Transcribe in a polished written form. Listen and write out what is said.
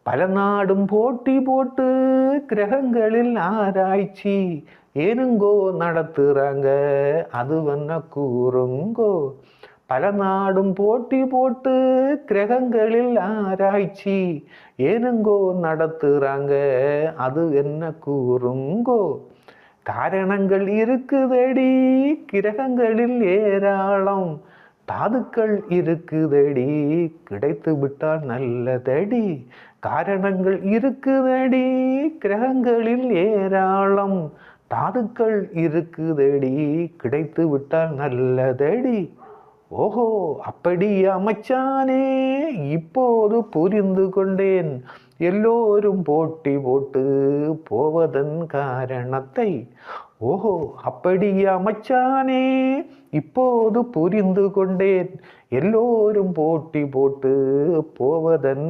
பல நாடும் போட்டி போட்டு கிரகங்களில் ஆராய்ச்சி ஏனுங்கோ நடத்துறாங்க, அது வண்ண கூறுங்கோ. பல நாடும் போட்டி போட்டு கிரகங்களில் ஆராய்ச்சி ஏனுங்கோ நடத்துறாங்க, அது என்ன கூறுங்கோ. காரணங்கள் இருக்குதடி கிரகங்களில் ஏராளம், தாதுக்கள் இருக்குதடி கிடைத்து விட்டால் நல்லதடி. காரணங்கள் இருக்குதடி கிரகங்களில் ஏராளம், தாதுக்கள் இருக்குதடி கிடைத்து விட்டால் நல்லதடி. ஓஹோ, அப்படியா மச்சானே, இப்போது புரிந்து கொண்டேன் எல்லோரும் போட்டி போட்டு போவதன் காரணத்தை. ஓஹோ, அப்படியா மச்சானே, இப்போது புரிந்து கொண்டேன் எல்லோரும் போட்டி போட்டு போவதன்